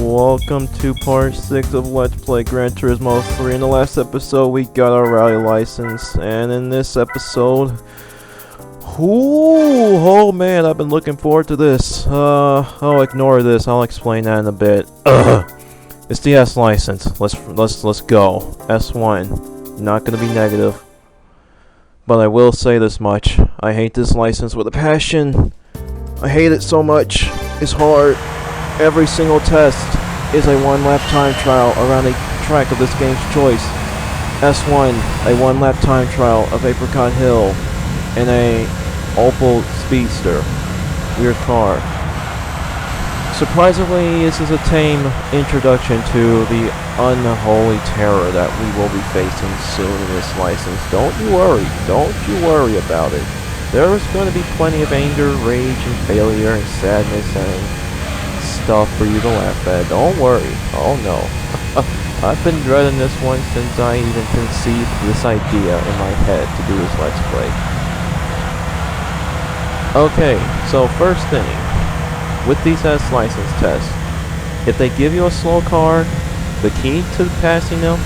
welcome to part 6 of Let's Play Gran Turismo 3. In the last episode we got our rally license, and in this episode, oh man, I've been looking forward to this. I'll ignore this, I'll explain that in a bit. It's the S license. Let's go. S1. Not gonna be negative. But I will say this much. I hate this license with a passion. I hate it so much. It's hard. Every single test is a one-lap time trial around a track of this game's choice. S1, a one-lap time trial of Apricot Hill in a Opel Speedster. Weird car. Surprisingly, this is a tame introduction to the unholy terror that we will be facing soon in this license. Don't you worry about it. There's going to be plenty of anger, rage, and failure, and sadness, and stuff for you to laugh at. Don't worry. Oh no. I've been dreading this one since I even conceived this idea in my head to do this Let's Play. Okay, so first thing, with these S license tests, if they give you a slow car, the key to passing them,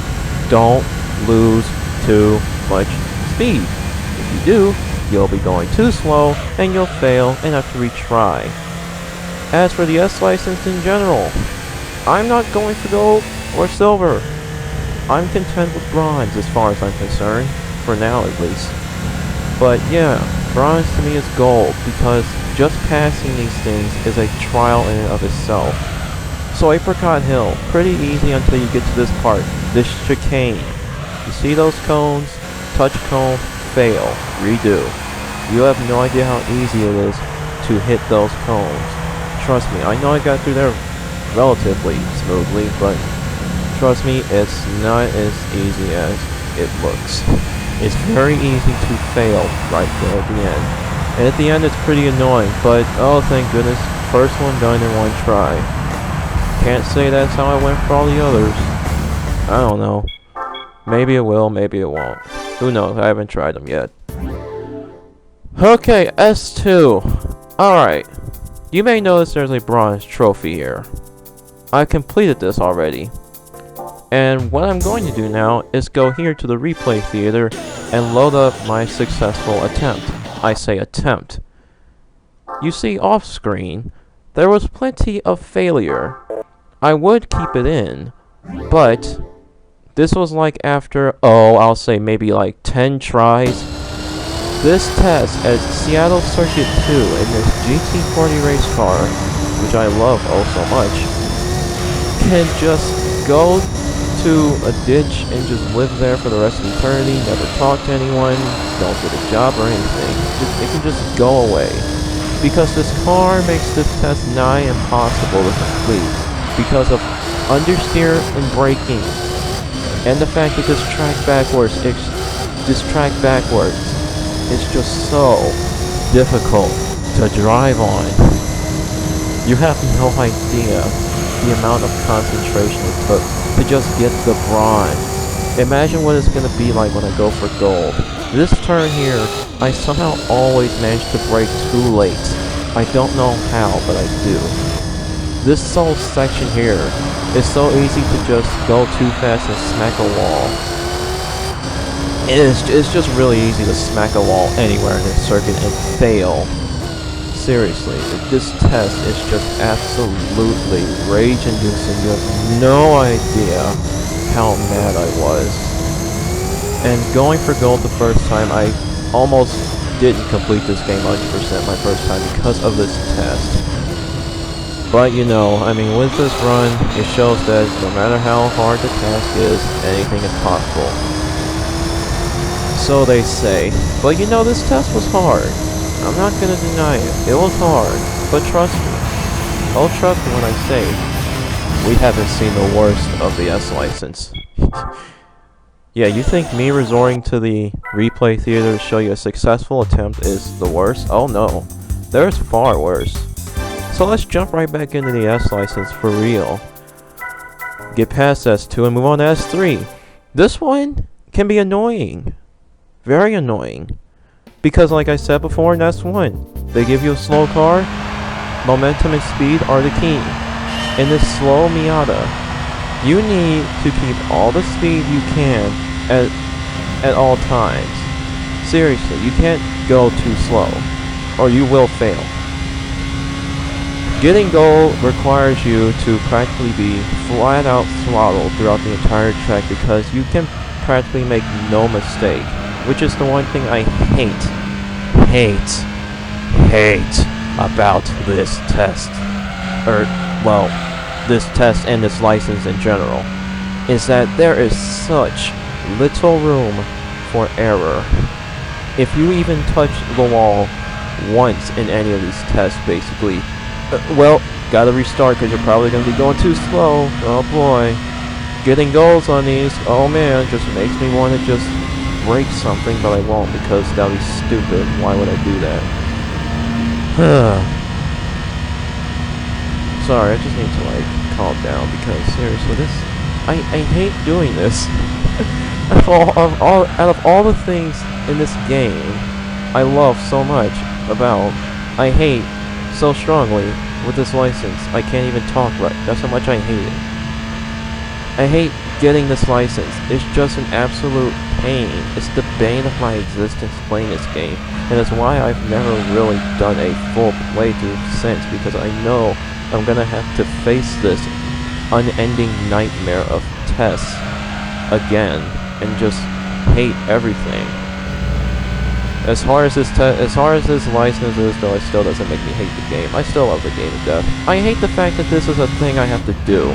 don't lose too much speed. If you do, you'll be going too slow and you'll fail and have to retry. As for the S license in general, I'm not going for gold or silver. I'm content with bronze as far as I'm concerned, for now at least. But yeah, bronze to me is gold because just passing these things is a trial in and of itself. So Apricot Hill, pretty easy until you get to this part, this chicane. You see those cones? Touch cone, fail, redo. You have no idea how easy it is to hit those cones. Trust me, I know I got through there relatively smoothly, but trust me, it's not as easy as it looks. It's very easy to fail right there at the end. And at the end it's pretty annoying, but oh thank goodness, first one done in one try. Can't say that's how I went for all the others. I don't know. Maybe it will, maybe it won't. Who knows, I haven't tried them yet. Okay, S2. Alright. You may notice there's a bronze trophy here. I completed this already. And what I'm going to do now is go here to the replay theater and load up my successful attempt. I say attempt. You see off screen, there was plenty of failure. I would keep it in, but this was like after, I'll say maybe like 10 tries. This test at Seattle Circuit 2 in this GT40 race car, which I love oh so much, can just go to a ditch and just live there for the rest of eternity, never talk to anyone, don't get a job or anything. It can just go away. Because this car makes this test nigh impossible to complete because of understeer and braking. And the fact that this track backwards is just so difficult to drive on. You have no idea the amount of concentration it took to just get the bronze. Imagine what it's going to be like when I go for gold. This turn here, I somehow always manage to brake too late. I don't know how, but I do. This whole section here is so easy to just go too fast and smack a wall. It's just really easy to smack a wall anywhere in this circuit and fail. Seriously, this test is just absolutely rage-inducing. You have no idea how mad I was. And going for gold the first time, I almost didn't complete this game 100% my first time because of this test. But you know, I mean, with this run, it shows that no matter how hard the task is, anything is possible. So they say. But you know, this test was hard. I'm not gonna deny it. It was hard. But trust me. Oh, trust me when I say we haven't seen the worst of the S license. Yeah, you think me resorting to the replay theater to show you a successful attempt is the worst? Oh no. There's far worse. So let's jump right back into the S license for real. Get past S2 and move on to S3. This one can be annoying. Very annoying. Because like I said before in S1, they give you a slow car, momentum and speed are the key. in this slow Miata, you need to keep all the speed you can at all times. Seriously, you can't go too slow, or you will fail. Getting gold requires you to practically be flat out throttled throughout the entire track because you can practically make no mistake, which is the one thing I hate about this test. Well, this test and this license in general, is that there is such little room for error. If you even touch the wall once in any of these tests, basically, well, gotta restart because you're probably gonna be going too slow. Oh boy. Getting goals on these, oh man, just makes me want to just break something, but I won't because that would be stupid. Why would I do that? Sorry, I just need to like calm down because seriously, I hate doing this. Out of all the things in this game I love so much about, I hate so strongly with this license. I can't even talk right. That's how much I hate it. I hate getting this license. It's just an absolute pain. It's the bane of my existence playing this game, and that's why I've never really done a full playthrough since, because I know I'm gonna have to face this unending nightmare of tests again and just hate everything. As hard as this license is, though, it still doesn't make me hate the game. I still love the game to death. I hate the fact that this is a thing I have to do.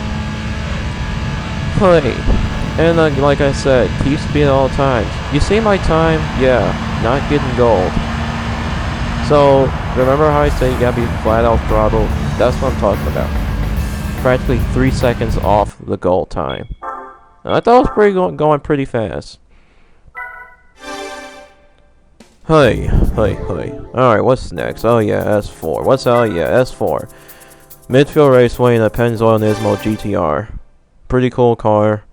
Hey, and like I said, keep speed at all times. You see my time? Yeah, not getting gold. So, remember how I said you gotta be flat out throttled? That's what I'm talking about. Practically 3 seconds off the goal time. I thought it was going pretty fast. Hey. Alright, what's next? Oh yeah, S4. S4. Midfield Raceway in a Pennzoil Nismo GTR. Pretty cool car.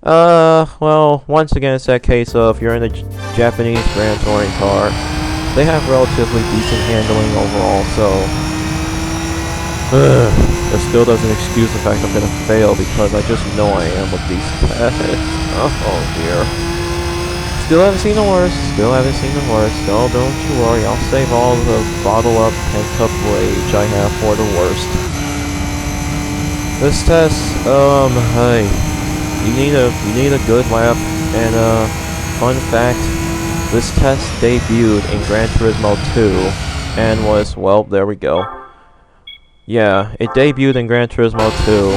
Well, once again, it's that case of you're in a Japanese Gran Touring car. They have relatively decent handling overall, so it still doesn't excuse the fact I'm gonna fail because I just know I am with these tests. Oh dear. Still haven't seen the worst. No, don't you worry. I'll save all the bottle up, pent up rage I have for the worst. This test, hey, you need a good lap, and fun fact, this test debuted in Gran Turismo 2, and was, well, there we go. Yeah, it debuted in Gran Turismo 2,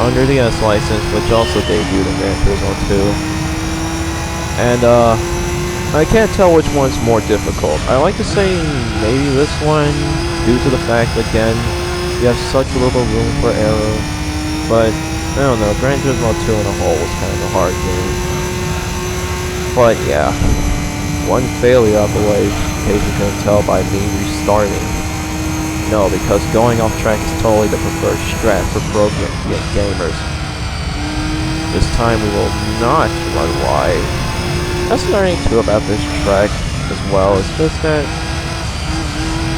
under the S license, which also debuted in Gran Turismo 2. And, I can't tell which one's more difficult. I like to say maybe this one, due to the fact, again, you have such little room for error, but I don't know, Gran Turismo 2 in a whole was kind of a hard game. But yeah, one failure out the way, in case you couldn't tell by me restarting. No, because going off track is totally the preferred strat for pro gamers. This time we will not run wide. That's another thing too about this track as well, is just that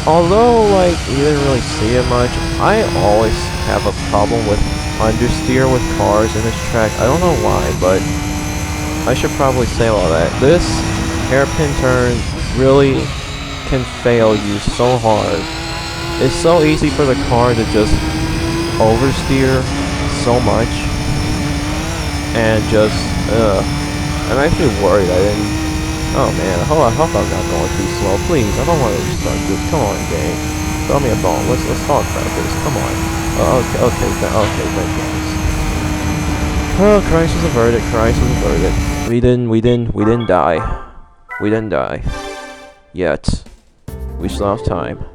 although, like, you didn't really see it much, I always have a problem with understeer with cars in this track. I don't know why, but I should probably say all that. This hairpin turn really can fail you so hard. It's so easy for the car to just oversteer so much, and just, I'm actually worried I didn't. Oh man, I hope I'm not going too slow. Please, I don't want to restart this. Come on, game. Throw me a bone. Let's talk about this. Come on. Okay, thank goodness. Oh, Christ was averted. We didn't die. We didn't die. Yet. We still have time.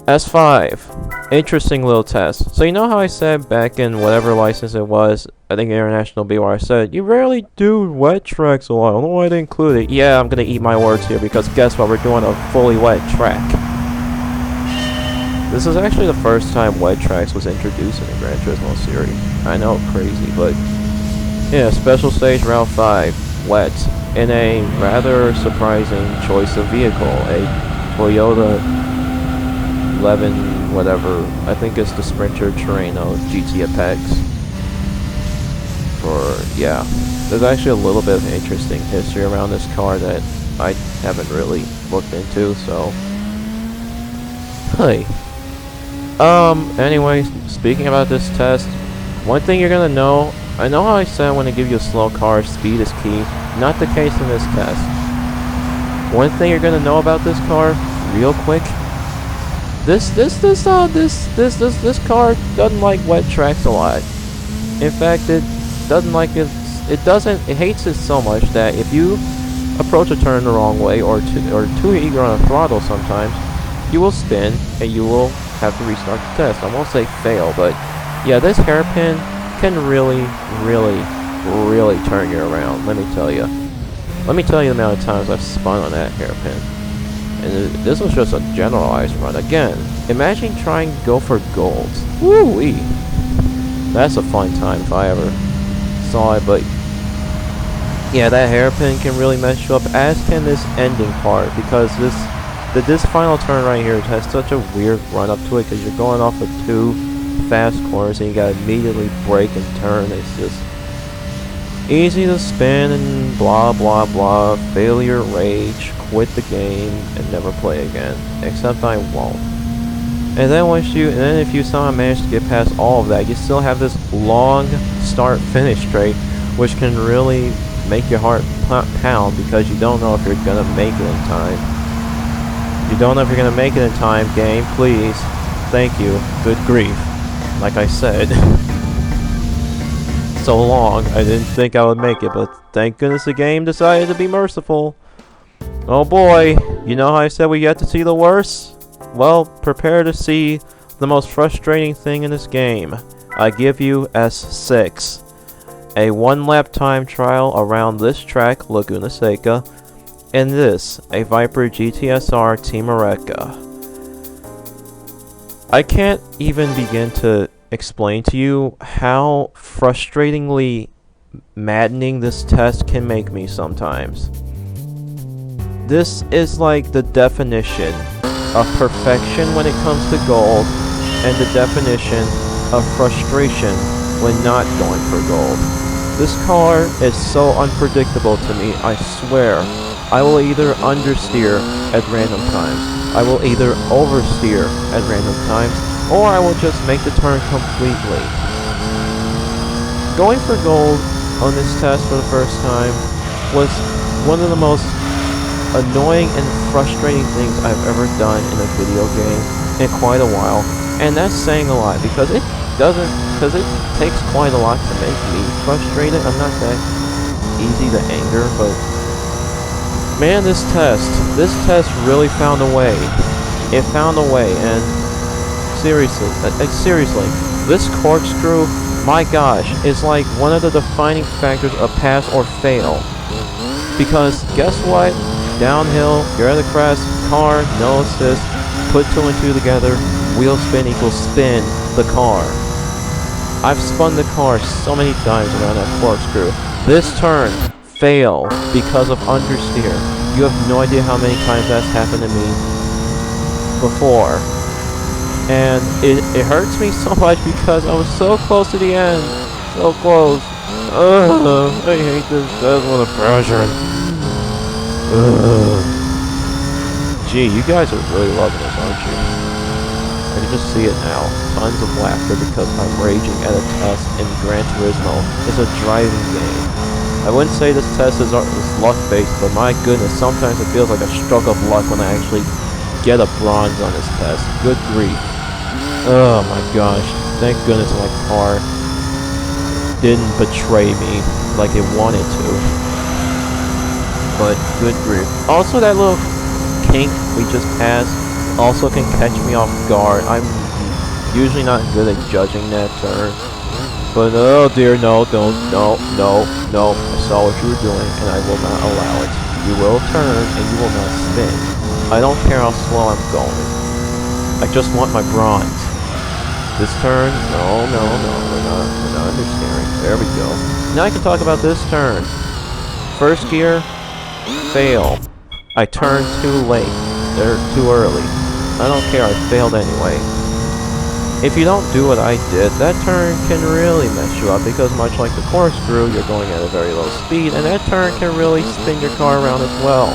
S5. Interesting little test. So you know how I said back in whatever license it was, I think International B, where I said, you rarely do wet tracks a lot. I don't know why they include it. Yeah, I'm gonna eat my words here, because guess what? We're doing a fully wet track. This is actually the first time wet tracks was introduced in the Gran Turismo series. I know, crazy, but yeah, special stage Route 5, wet, in a rather surprising choice of vehicle, a Toyota 11, whatever. I think it's the Sprinter Terreno GT Apex. Yeah, there's actually a little bit of interesting history around this car that I haven't really looked into, so. Hey. Anyway, speaking about this test, one thing you're gonna know, I know how I said when they give you a slow car, speed is key. Not the case in this test. One thing you're gonna know about this car, real quick, this car doesn't like wet tracks a lot. In fact, it doesn't like it. It hates it so much that if you approach a turn the wrong way or too eager on a throttle, sometimes you will spin and you will have to restart the test. I won't say fail, but yeah, this hairpin can really turn you around. Let me tell you. Let me tell you the amount of times I've spun on that hairpin. And this was just a generalized run. Again, imagine trying to go for golds. Woo-wee. That's a fun time if I ever saw it, but yeah, that hairpin can really mess you up, as can this ending part, because this final turn right here has such a weird run up to it, because you're going off of 2 fast corners and you gotta immediately brake and turn. It's just easy to spin and blah blah blah, failure rage, quit the game and never play again. Except I won't. And then if you somehow manage to get past all of that, you still have this long start-finish straight, which can really make your heart pound, because you don't know if you're gonna make it in time. You don't know if you're gonna make it in time, game, please. Thank you. Good grief. Like I said. So long, I didn't think I would make it, but thank goodness the game decided to be merciful. Oh boy, you know how I said we get to see the worst? Well, prepare to see the most frustrating thing in this game. I give you S6. A 1-lap time trial around this track, Laguna Seca, and this, a Viper GTSR Team Areca. I can't even begin to explain to you how frustratingly maddening this test can make me sometimes. This is like the definition of perfection when it comes to gold, and the definition of frustration when not going for gold. This car is so unpredictable to me, I swear. I will either understeer at random times, I will either oversteer at random times, or I will just make the turn completely. Going for gold on this test for the first time was one of the most annoying and frustrating things I've ever done in a video game in quite a while, and that's saying a lot, because it takes quite a lot to make me frustrated. I'm not that easy to anger, but man, this test really found a way. It found a way, and seriously, this corkscrew, my gosh, is like one of the defining factors of pass or fail. Because guess what? Downhill, you're at the crest, car, no assist, put 2 and 2 together, wheel spin equals spin the car. I've spun the car so many times around that corkscrew. This turn, fail, because of understeer. You have no idea how many times that's happened to me before. And it hurts me so much because I was so close to the end. So close. I hate this test with a pressure. Gee, you guys are really loving this, aren't you? I can just see it now. Tons of laughter because I'm raging at a test in Gran Turismo. It's a driving game. I wouldn't say this test is luck-based, but my goodness, sometimes it feels like a stroke of luck when I actually get a bronze on this test. Good grief. Oh my gosh. Thank goodness my car didn't betray me like it wanted to. But good grief. Also, that little kink we just passed also can catch me off guard. I'm usually not good at judging that turn. But oh dear, no, don't, no. I saw what you were doing and I will not allow it. You will turn and you will not spin. I don't care how slow I'm going. I just want my bronze. This turn, no, we're not understeering. There we go. Now I can talk about this turn. First gear, fail. I turned too late. They're too early. I don't care, I failed anyway. If you don't do what I did, that turn can really mess you up because much like the corkscrew, you're going at a very low speed, and that turn can really spin your car around as well.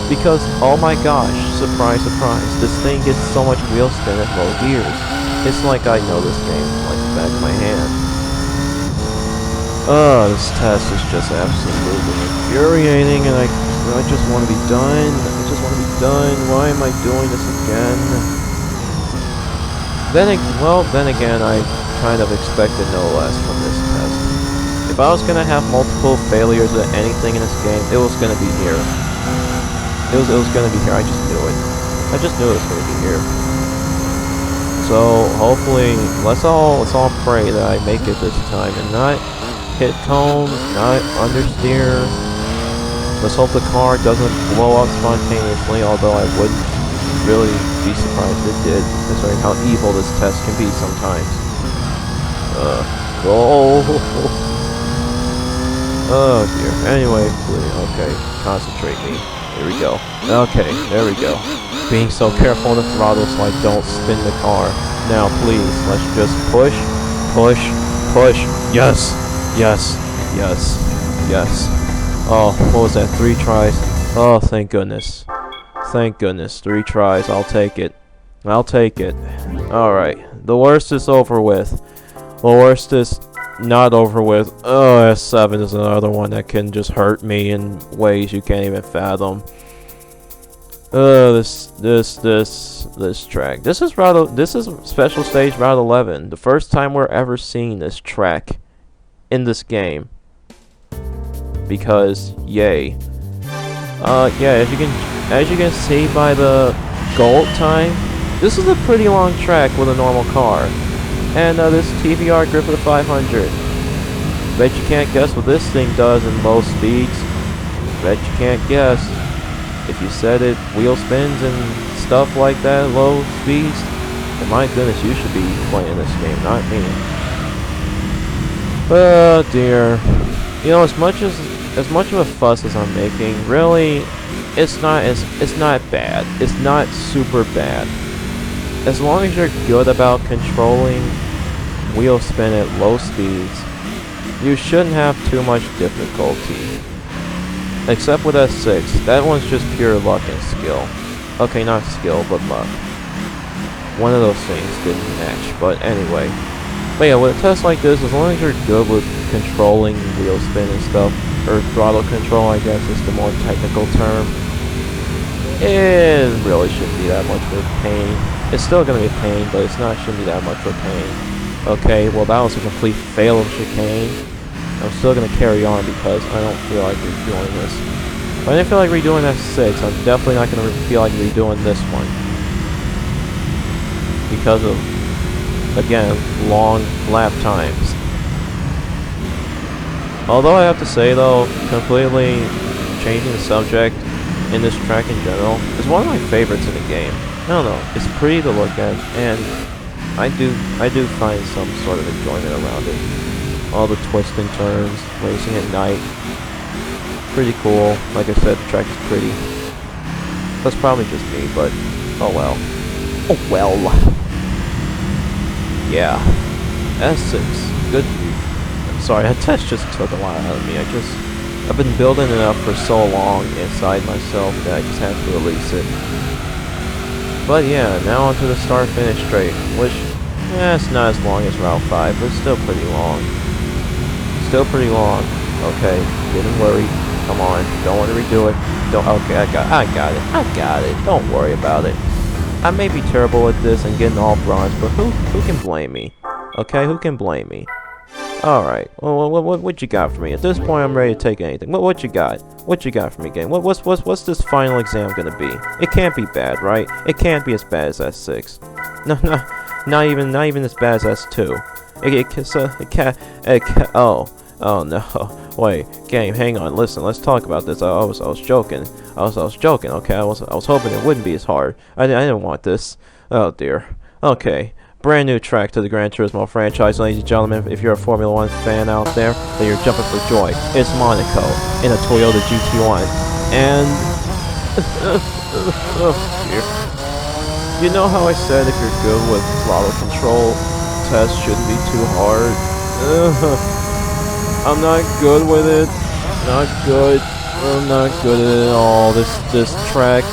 Because, oh my gosh, surprise, surprise, this thing gets so much wheel spin at low gears. It's like I know this game like the back of my hand. Oh, this test is just absolutely infuriating, and I just want to be done. I just want to be done. Why am I doing this again? Then again, I kind of expected no less from this test. If I was gonna have multiple failures at anything in this game, it was gonna be here. It was gonna be here. I just knew it. I just knew it was gonna be here. So hopefully, let's all pray that I make it this time and not hit cone, not understeer. Let's hope the car doesn't blow up spontaneously, although I wouldn't really be surprised if it did, considering how evil this test can be sometimes. Go! Oh dear. Anyway, please, okay, concentrate me. Here we go. Okay, there we go. Being so careful on the throttle so I don't spin the car. Now, please, let's just push, push, push. Yes! Yes! Yes! Yes! Oh, what was that? 3 tries? Oh, thank goodness. Thank goodness. 3 tries. I'll take it. I'll take it. Alright. The worst is over with. The worst is not over with. Oh, S7 is another one that can just hurt me in ways you can't even fathom. This track. This is special stage Route 11. The first time we're ever seeing this track in this game. Because, yay. Yeah, as you can see by the gold time, this is a pretty long track with a normal car. And this TVR grip of the 500. Bet you can't guess what this thing does in low speeds. Bet you can't guess. If you said it wheel spins and stuff like that at low speeds, then my goodness, you should be playing this game, not me. Oh dear. You know, as much of a fuss as I'm making, really, it's not bad. It's not super bad. As long as you're good about controlling wheel spin at low speeds, you shouldn't have too much difficulty. Except with S6, that one's just pure luck and skill. Okay, not skill, but luck. One of those things didn't match, but anyway. But yeah, with a test like this, as long as you're good with controlling wheel spin and stuff, or throttle control, I guess is the more technical term, it really shouldn't be that much of a pain. It's still going to be a pain, but shouldn't be that much of a pain. Okay, well that was a complete fail of chicane. I'm still going to carry on because I don't feel like redoing this. If I didn't feel like redoing S6, I'm definitely not going to feel like redoing this one. Because of, again, long lap times. Although I have to say though, completely changing the subject in this track in general is one of my favorites in the game. I don't know, it's pretty to look at, and I do find some sort of enjoyment around it. All the twists and turns, racing at night, pretty cool. Like I said, the track is pretty. That's probably just me, but oh well. Oh well. Yeah. S6. Good. I'm sorry, that test just took a lot out of me. I've been building it up for so long inside myself that I just have to release it. But yeah, now onto the start-finish straight, which, it's not as long as Route 5, but it's still pretty long. Still pretty long. Okay, getting worried. Come on, don't want to redo it. Okay, I got it. Don't worry about it. I may be terrible at this and getting all bronze, but who can blame me? Okay, who can blame me? Alright, well, what you got for me? At this point, I'm ready to take anything. What you got? What you got for me, game? What's this final exam gonna be? It can't be bad, right? It can't be as bad as S6. No, not even as bad as S2. Oh no. Wait, game, hang on. Listen, let's talk about this. I was joking. I was joking. Okay, I was hoping it wouldn't be as hard. I didn't want this. Oh dear. Okay. Brand new track to the Gran Turismo franchise, ladies and gentlemen. If you're a Formula 1 fan out there, then you're jumping for joy. It's Monaco in a Toyota GT1. And oh dear. You know how I said if you're good with throttle control, tests shouldn't be too hard? I'm not good with it. Not good. I'm not good at it all. This track,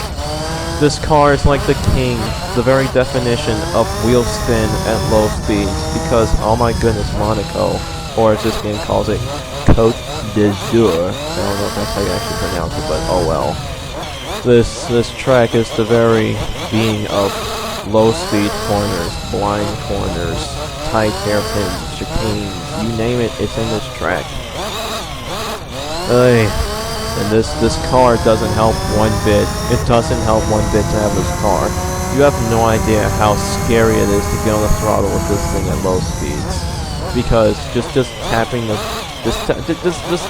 this car is like the king, the very definition of wheel spin at low speeds. Because oh my goodness, Monaco, or as this game calls it, Côte d'Azur. I don't know if that's how you actually pronounce it, but oh well. This track is the very being of low speed corners, blind corners, tight hairpins, chicanes, you name it, it's in this track. And this car doesn't help one bit. It doesn't help one bit to have this car. You have no idea how scary it is to get on the throttle with this thing at low speeds. Because just tapping the just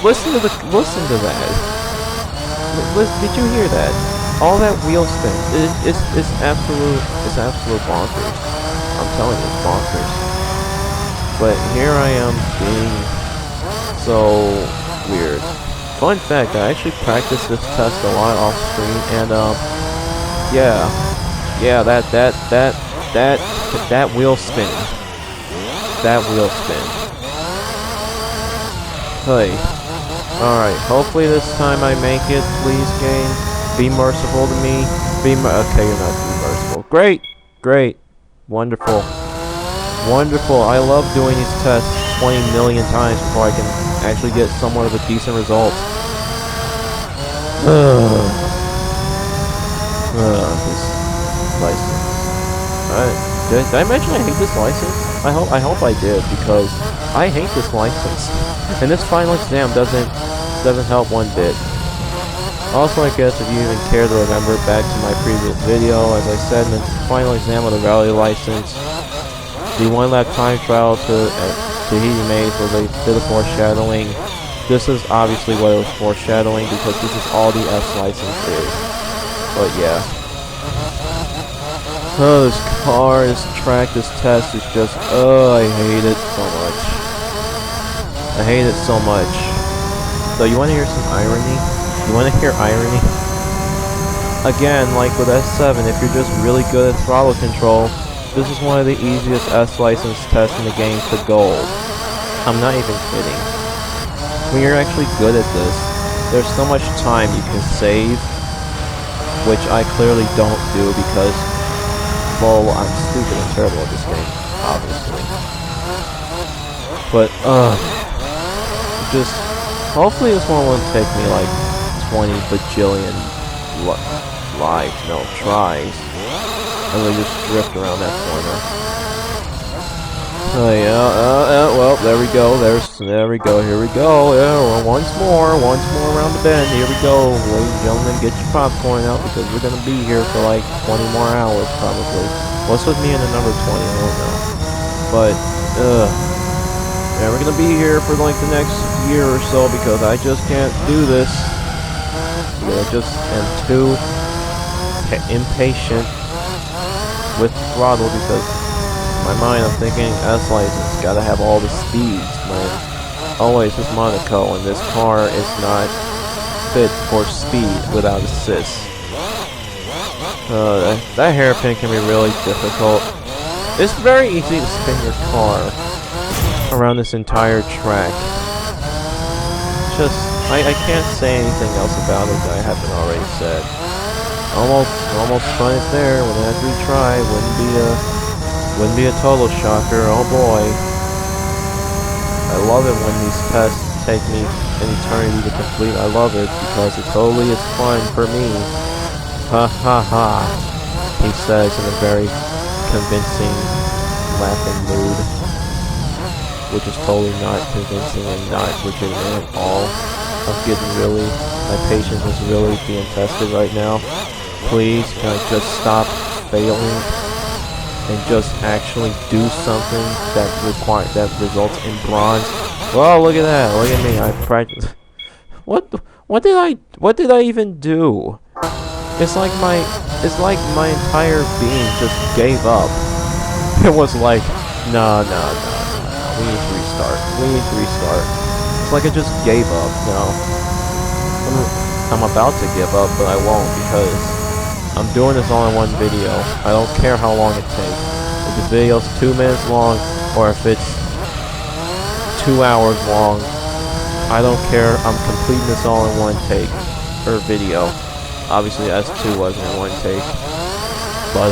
listen to that. Did you hear that? All that wheel spin. It's absolute bonkers. I'm telling you, it's bonkers. But here I am being so weird. Fun fact, I actually practiced this test a lot off screen, and yeah, that wheel spin. That wheel spin. Hey. Alright, hopefully this time I make it, please game. Be merciful to me. Okay, you're not being merciful. Great. Wonderful. I love doing these tests 20 million times before I can actually get somewhat of a decent result. This license. Did I mention I hate this license? I hope I did, because I hate this license. And this final exam doesn't help one bit. Also, I guess if you even care to remember back to my previous video, as I said in the final exam of the rally license, the 1 lap time trial to Tahiti Maze was a bit of foreshadowing. This is obviously what it was foreshadowing, because this is all the S license is. But yeah. Oh, this car, this track, this test is just, I hate it so much. I hate it so much. So you want to hear some irony? You want to hear irony? Again, like with S7, if you're just really good at throttle control, this is one of the easiest S license tests in the game to gold. I'm not even kidding. When you're actually good at this, there's so much time you can save, which I clearly don't do because, well, I'm stupid and terrible at this game, obviously. But, just, hopefully this one won't take me like 20 bajillion tries. And we just drift around that corner. Well, there we go. Here we go. Yeah, well, once more around the bend. Here we go, ladies and gentlemen. Get your popcorn out because we're gonna be here for like 20 more hours probably. What's with me in the number 20? I don't know. But yeah, we're gonna be here for like the next year or so because I just can't do this. I just am too impatient with throttle because in my mind I'm thinking S license, gotta have all the speeds, man. Always with Monaco, and this car is not fit for speed without assist. That hairpin can be really difficult. It's very easy to spin your car around this entire track. Just, I can't say anything else about it that I haven't already said. Almost spun it there with an retry. Wouldn't be a total shocker. Oh boy. I love it when these tests take me an eternity to complete. I love it because it totally is fun for me. Ha ha ha. He says in a very convincing laughing mood. Which is totally not convincing and not legitimate at all. I'm getting really, my patience is really being tested right now. Please, can I just stop failing and just actually do something that results in bronze? Well, look at that! Look at me! I practiced. What did I even do? It's like my entire being just gave up. It was like, no. We need to restart. It's like I just gave up. No. I'm about to give up, but I won't because I'm doing this all in one video. I don't care how long it takes. If the video's 2 minutes long or if it's 2 hours long, I don't care. I'm completing this all in one take or video. Obviously S2 wasn't in one take. But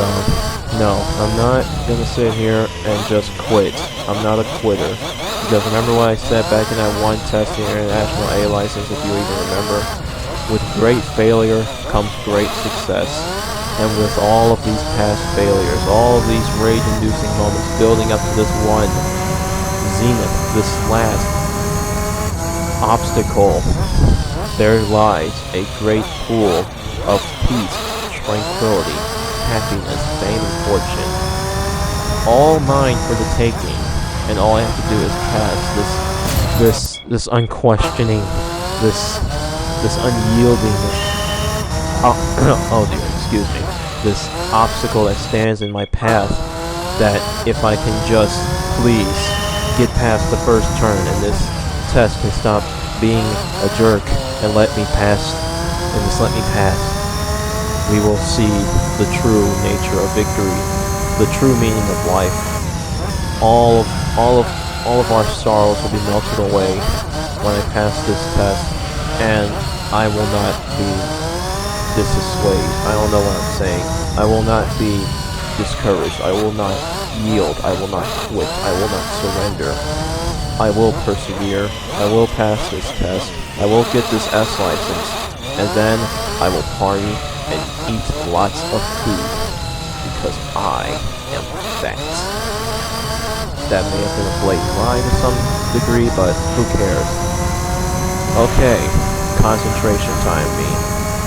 no, I'm not gonna sit here and just quit. I'm not a quitter. Because remember what I said back in that one test, the International A license, if you even remember? With great failure comes great success. And with all of these past failures, all of these rage-inducing moments building up to this one zenith, this last obstacle, there lies a great pool of peace, tranquility, happiness, fame, and fortune. All mine for the taking, and all I have to do is pass this unquestioning, this unyielding, oh dear, excuse me, this obstacle that stands in my path, that if I can just please get past the first turn and this test can stop being a jerk and let me pass, we will see the true nature of victory, the true meaning of life. All of our sorrows will be melted away when I pass this test, and I will not be dissuaded. I don't know what I'm saying. I will not be discouraged. I will not yield. I will not quit. I will not surrender. I will persevere. I will pass this test. I will get this S license, and then I will party and eat lots of food because I am fat. That may have been a blatant lie to some degree, but who cares? Okay, concentration time, me.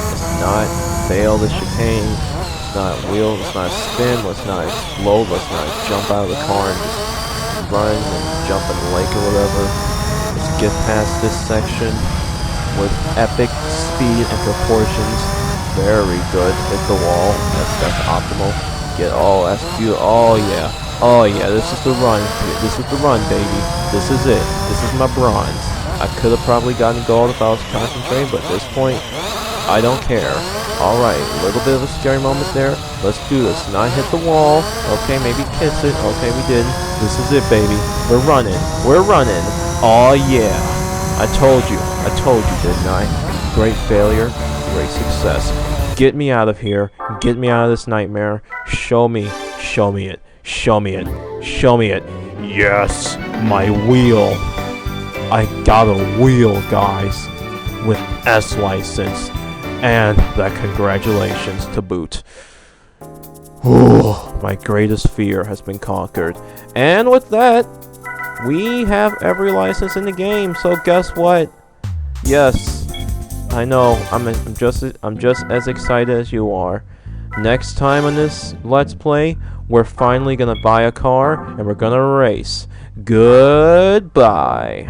Let's not fail the chicane. Let's not wheel. Let's not spin. Let's not explode. Let's not jump out of the car and just run and jump in the lake or whatever. Let's get past this section with epic speed and proportions. Very good. Hit the wall. That's optimal. Get that's beautiful. Oh yeah. Oh yeah. This is the run. This is the run, baby. This is it. This is my bronze. I could have probably gotten gold if I was concentrating, but at this point, I don't care. All right, a little bit of a scary moment there. Let's do this. Not hit the wall. Okay, maybe kiss it. Okay, we didn't. This is it, baby. We're running. We're running. Oh yeah. I told you, didn't I? Great failure, great success. Get me out of here. Get me out of this nightmare. Show me it. Show me it. Show me it. Yes, my wheel. I got a wheel, guys. With S license. And that congratulations to boot. Oh, my greatest fear has been conquered. And with that, we have every license in the game, so guess what? Yes, I know, I'm just as excited as you are. Next time on this Let's Play, we're finally gonna buy a car, and we're gonna race. Goodbye.